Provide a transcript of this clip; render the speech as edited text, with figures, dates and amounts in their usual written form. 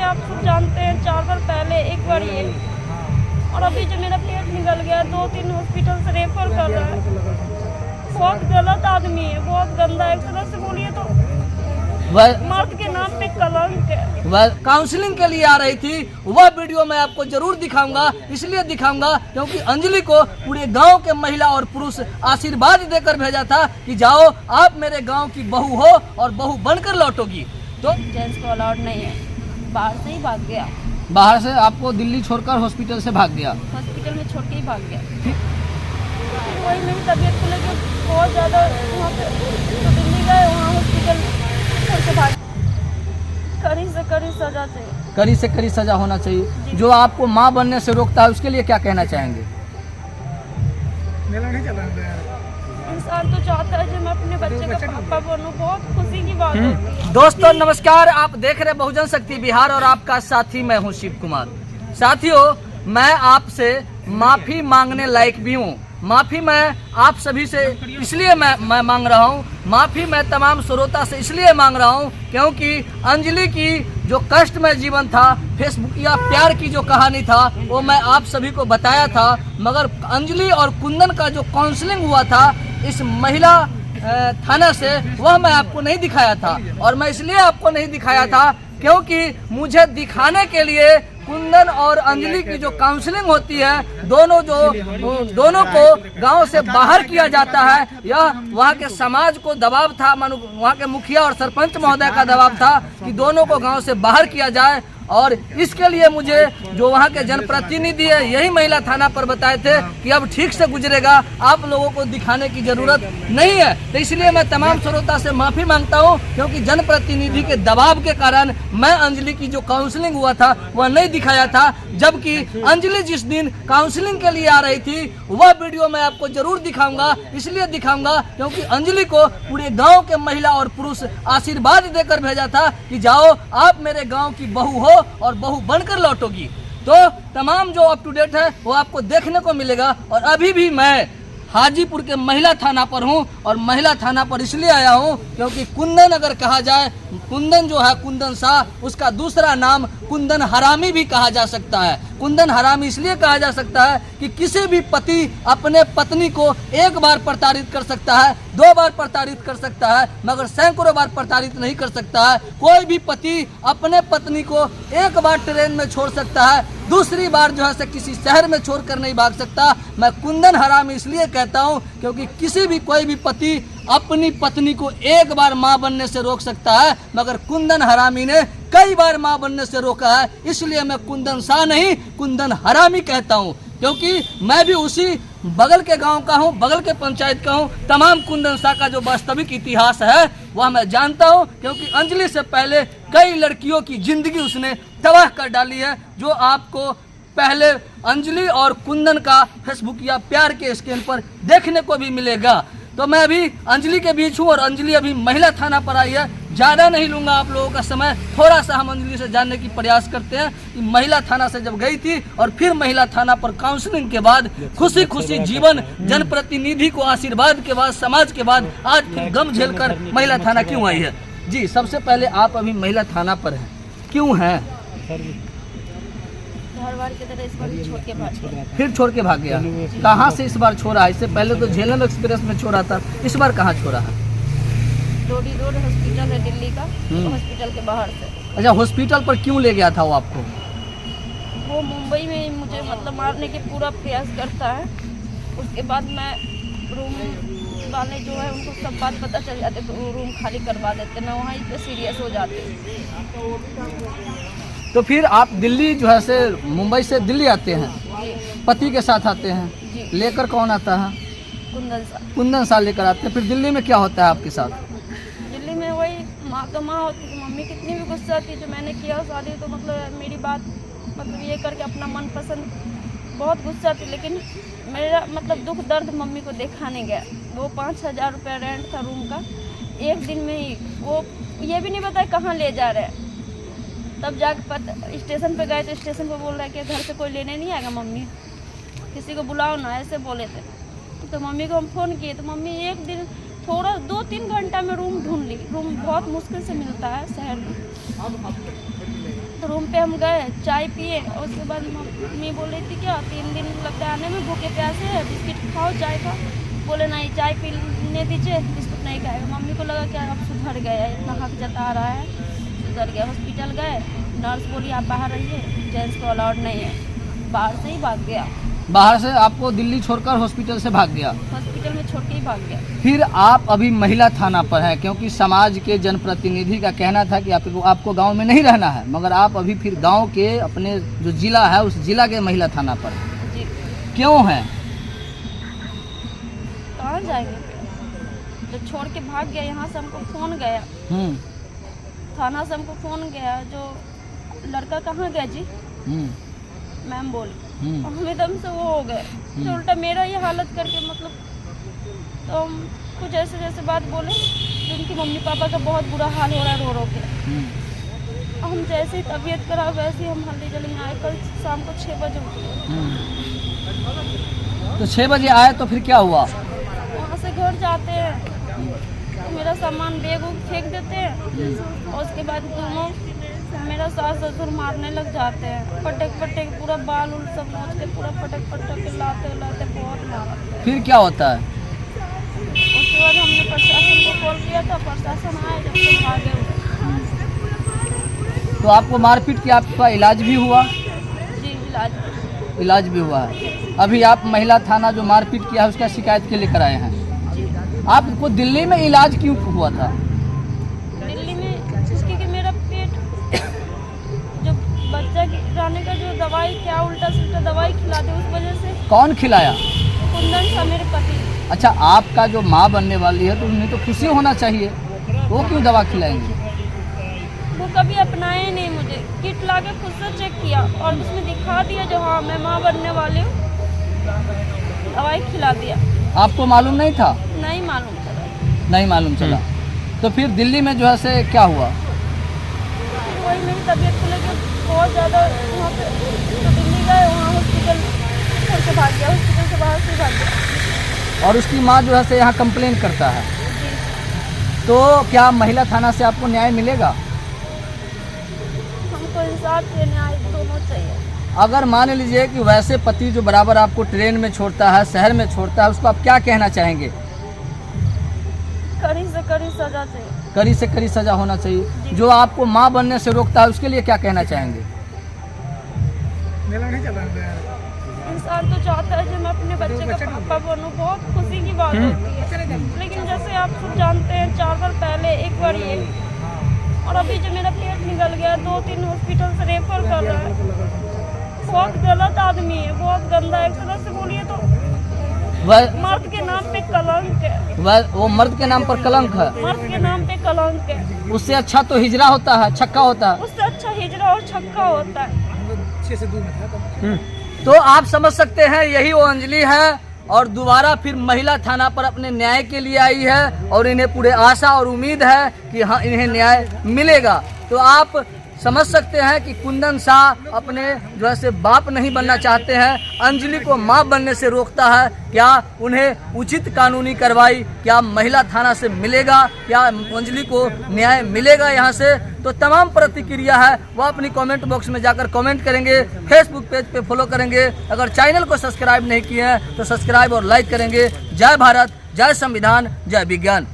आप सब जानते हैं 4 बार पहले, एक बार ये, और अभी जो मेरा पेट निकल गया 2-3 हॉस्पिटल से रेफर कर रहा है। बहुत गलत आदमी है, बहुत गंदा है, एक तरह से बोलिए तो मर्द के नाम पे कलंक है। वह काउंसलिंग के लिए आ रही थी, वह वीडियो मैं आपको जरूर दिखाऊंगा। इसलिए दिखाऊंगा क्योंकि अंजलि को पूरे गांव के महिला और पुरुष आशीर्वाद देकर भेजा था कि जाओ आप मेरे गांव की बहू हो और बहू बनकर लौटोगी। तो जेंट्स को अलाउड नहीं है, बाहर से ही भाग गया। बाहर से आपको दिल्ली छोड़कर हॉस्पिटल से भाग गया? हॉस्पिटल में छोड़ के ही भाग गया। वही मेरी तबीयत को लेकर बहुत ज़्यादा वहाँ पे तो दिल्ली गए, वहाँ हॉस्पिटल छोड़ के भाग। कड़ी से कड़ी सजा चाहिए, कड़ी से कड़ी सजा होना चाहिए। जो आपको माँ बनने से रोकता है उसके लिए क्या कहना चाहेंगे? इंसान तो चाहता है जो मैं अपने बच्चे का पापा बनूं, बहुत खुशी की बात होती है। दोस्तों नमस्कार, आप देख रहे बहुजन शक्ति बिहार और आपका साथी मैं हूं शिव कुमार। साथियों, मैं आपसे माफी मांगने लायक भी हूं। माफी मैं आप सभी से इसलिए मैं मांग रहा हूं, माफी मैं तमाम श्रोता से इसलिए मांग रहा हूं क्योंकि अंजलि की जो कष्टमय जीवन था, फेसबुक या प्यार की जो कहानी था, वो मैं आप सभी को बताया था। मगर अंजलि और कुंदन का जो काउंसलिंग हुआ था इस महिला थाना से, वह मैं आपको नहीं दिखाया था। और मैं इसलिए आपको नहीं दिखाया था क्योंकि मुझे दिखाने के लिए कुंदन और अंजलि की जो काउंसलिंग होती है, दोनों को गांव से बाहर किया जाता है। यह वहां के समाज को दबाव था, वहां के मुखिया और सरपंच महोदय का दबाव था कि दोनों को गांव से बाहर किया जाए। और इसके लिए मुझे जो वहाँ के जनप्रतिनिधि है यही महिला थाना पर बताए थे कि अब ठीक से गुजरेगा, आप लोगों को दिखाने की जरूरत नहीं है। तो इसलिए मैं तमाम श्रोता से माफी मांगता हूँ क्योंकि जनप्रतिनिधि के दबाव के कारण मैं अंजलि की जो काउंसलिंग हुआ था वह नहीं दिखाया था। जबकि अंजलि जिस दिन काउंसलिंग के लिए आ रही थी वह वीडियो मैं आपको जरूर दिखाऊंगा। इसलिए दिखाऊंगा क्योंकि अंजलि को पूरे गाँव के महिला और पुरुष आशीर्वाद देकर भेजा था कि जाओ आप मेरे गाँव की बहू हो और बहू बनकर लौटोगी। तो तमाम जो अप टू डेट है वो आपको देखने को मिलेगा। और अभी भी मैं हाजीपुर के महिला थाना पर हूं और महिला थाना पर इसलिए आया हूं क्योंकि कुंदन अगर कहा जाए, कुंदन जो है कुंदन शाह, उसका दूसरा नाम कुंदन हरामी भी कहा जा सकता है। कुंदन हरामी इसलिए कहा जा सकता है कि किसी भी पति अपने पत्नी को एक बार प्रताड़ित कर सकता है, 2 बार प्रताड़ित कर सकता है, मगर सैकड़ों बार प्रताड़ित नहीं कर सकता है। कोई भी पति अपने पत्नी को एक बार ट्रेन में छोड़ सकता है, दूसरी बार जो है से किसी शहर में छोड़कर नहीं भाग सकता। मैं कुंदन हरामी इसलिए कहता हूं क्योंकि कोई भी पति अपनी पत्नी को एक बार मां बनने से रोक सकता है, मगर कुंदन हरामी ने कई बार मां बनने से रोका है। इसलिए मैं कुंदन शाह नहीं कुंदन हरामी कहता हूं क्योंकि मैं भी उसी बगल के गांव का हूं, बगल के पंचायत का हूं। तमाम कुंदन शाह का जो वास्तविक इतिहास है वह मैं जानता हूं क्योंकि अंजलि से पहले कई लड़कियों की जिंदगी उसने तबाह कर डाली है। जो आपको पहले अंजलि और कुंदन का फेसबुक या प्यार के स्क्रीन पर देखने को भी मिलेगा। तो मैं अभी अंजलि के बीच हूँ और अंजलि अभी महिला थाना पर आई है। ज़्यादा नहीं लूँगा आप लोगों का समय, थोड़ा सा हम अंजलि से जानने की प्रयास करते हैं कि महिला थाना से जब गई थी और फिर महिला थाना पर काउंसलिंग के बाद खुशी खुशी जीवन, जनप्रतिनिधि को आशीर्वाद के बाद, समाज के बाद आज फिर गम झेलकर महिला थाना क्यों आई है। जी, सबसे पहले आप अभी महिला थाना पर हैं, क्यों हैं? फिर छोड़ के भाग गया। कहाँ से इस बार छोड़ा है? इससे पहले तो झेलम एक्सप्रेस में छोड़ा था, इस बार कहाँ छोड़ा है? रोडी रोड हॉस्पिटल है दिल्ली का, हॉस्पिटल के बाहर से। अच्छा, हॉस्पिटल पर क्यों ले गया था वो आपको? वो मुंबई में मुझे मतलब मारने के पूरा प्रयास करता है। उसके बाद मैं रूम वाले जो है उनको सब बात पता चल जाते तो वो रूम खाली करवा देते, मैं वहाँ पे सीरियस हो जाती। तो फिर आप दिल्ली जो है से मुंबई से दिल्ली आते हैं, पति के साथ आते हैं, लेकर कौन आता है? कुंदन शाह लेकर आते हैं। फिर दिल्ली में क्या होता है आपके साथ? दिल्ली में वही माँ तो माँ होती थी, मम्मी कितनी भी गुस्सा थी जो मैंने किया शादी, तो मतलब मेरी बात मतलब ये करके अपना मनपसंद बहुत गुस्सा थी। लेकिन मेरा मतलब दुख दर्द मम्मी को देखा नहीं गया। वो 5,000 रुपये रेंट था रूम का, एक दिन में ही वो ये भी नहीं पता कहाँ ले जा रहे हैं। तब जाके स्टेशन पे गए तो स्टेशन पे बोल रहा है कि घर से कोई लेने नहीं आएगा मम्मी, किसी को बुलाओ ना, ऐसे बोले थे। तो मम्मी को हम फ़ोन किए तो मम्मी एक दिन थोड़ा 2-3 घंटा में रूम ढूंढ ली। रूम बहुत मुश्किल से मिलता है शहर में, तो रूम पे हम गए, चाय पिए और उसके बाद मम्मी बोल रही थी क्या 3 दिन लगता है आने में, भूखे प्यासे है, बिस्किट खाओ चाय खाओ। बोले नहीं चाय पीने दीजिए, बिस्कुट नहीं खाएगा। मम्मी को लगा क्या अब सुधर गया है, इतना हक जता रहा है, सुधर गया। हॉस्पिटल गए, नर्स बोली आप बाहर रहिए, जेंट्स को अलाउड नहीं है। बाहर से ही भाग गया, बाहर से आपको दिल्ली छोड़कर हॉस्पिटल से भाग गया। हॉस्पिटल में छोड़ के ही भाग गया। फिर आप अभी महिला थाना पर हैं, क्योंकि समाज के जनप्रतिनिधि का कहना था कि आपको गांव में नहीं रहना है, मगर आप अभी फिर गांव के अपने जो जिला है उस जिला के महिला थाना पर हैं। जी क्यों हैं? कहाँ जाएंगे, जब छोड़ के भाग गया। यहाँ से हमको फ़ोन गया, थाना से हमको फ़ोन गया, जो लड़का कहाँ गया जी, मैम बोली। और हम एकदम से वो हो गए, तो उल्टा मेरा ये हालत करके मतलब, तो हम कुछ ऐसे जैसे बात बोले, उनकी मम्मी पापा का बहुत बुरा हाल हो रहा है रो रो के। हम जैसे ही तबीयत खराब वैसे ही हम हल्दी जली में आए। कल शाम को 6 बजे उठे। तो 6 बजे आए तो फिर क्या हुआ? वहाँ से घर जाते हैं तो मेरा सामान बैग फेंक देते हैं, और उसके बाद दोनों मेरा सास ससुर मारने लग जाते हैं, पटक पूरा बाल उल सब नोच के पूरा पटक के लाते बहुत मारा। फिर क्या होता है? उसके बाद हमने प्रशासन को कॉल किया था, प्रशासन आए, जब तक भागे हुए। तो आपको मारपीट किया, आपका इलाज भी हुआ? जी इलाज भी हुआ है। अभी आप महिला थाना जो मारपीट किया है उसका शिकायत के लिए कराए हैं। आपको दिल्ली में इलाज क्यों हुआ था? दिल्ली में क्योंकि मेरा पेट जो बच्चा गिराने का जो दवाई क्या उल्टा सुल्टा दवाई खिलाते उस वजह से। कौन खिलाया? कुंदन सा मेरे पति। अच्छा, आपका जो माँ बनने वाली है तो उन्हें तो खुशी होना चाहिए, वो क्यों दवा खिलाएंगे? वो कभी अपनाए नहीं मुझे, किट ला के खुद से चेक किया और उसमें दिखा दिया जो हाँ मैं माँ बनने वाली हूँ, दवाई खिला दिया। आपको मालूम नहीं था? नहीं मालूम चला। नहीं मालूम चला। तो फिर दिल्ली में जो है से क्या हुआ? फिर वही मेरी तबीयत को लेकर बहुत ज़्यादा वहाँ पे, तो दिल्ली गए, वहाँ हॉस्पिटल छोड़ के भाग गया, हॉस्पिटल से बाहर से भाग गया। और उसकी माँ जो है से यहाँ कंप्लेन करता है, तो क्या महिला थाना से आपको न्याय मिलेगा? हमको इंसाफ से न्याय दोनों चाहिए। अगर मान लीजिए कि वैसे पति जो बराबर आपको ट्रेन में छोड़ता है, शहर में छोड़ता है, उसको आप क्या कहना चाहेंगे? कड़ी से कड़ी सजा चाहिए। कड़ी से कड़ी सजा होना चाहिए। जो आपको माँ बनने से रोकता है उसके लिए क्या कहना चाहेंगे? इंसान तो चाहता है जो मैं अपने बच्चे का पापा बनूं, बहुत खुशी की बात होती है, लेकिन जैसे आप सब जानते हैं 4 साल पहले एक बार ये, और अभी जो मेरा पेट निकल गया, 2-3 हॉस्पिटल से रेफर कर रहा है। बहुत गलत आदमी है, बहुत गंदा, एक तरह से बोलिए तो मर्द के नाम पे कलंक है। वो मर्द के नाम पर कलंक है, मर्द के नाम पे कलंक है। उससे अच्छा तो हिजरा होता है, छक्का होता है। उससे अच्छा हिजरा और छक्का होता है। तो आप समझ सकते हैं, यही वो अंजलि है, और दोबारा फिर महिला थाना पर अपने न्याय के लिए आई है, और इन्हें पूरे आशा और उम्मीद है कि हाँ इन्हें न्याय मिलेगा। तो आप समझ सकते हैं कि कुंदन शाह अपने जो है से बाप नहीं बनना चाहते हैं, अंजलि को माँ बनने से रोकता है। क्या उन्हें उचित कानूनी कार्रवाई क्या महिला थाना से मिलेगा? क्या अंजलि को न्याय मिलेगा यहाँ से? तो तमाम प्रतिक्रिया है वह अपनी कमेंट बॉक्स में जाकर कमेंट करेंगे, फेसबुक पेज पे फॉलो करेंगे। अगर चैनल को सब्सक्राइब नहीं किए हैं तो सब्सक्राइब और लाइक करेंगे। जय भारत, जय संविधान, जय विज्ञान।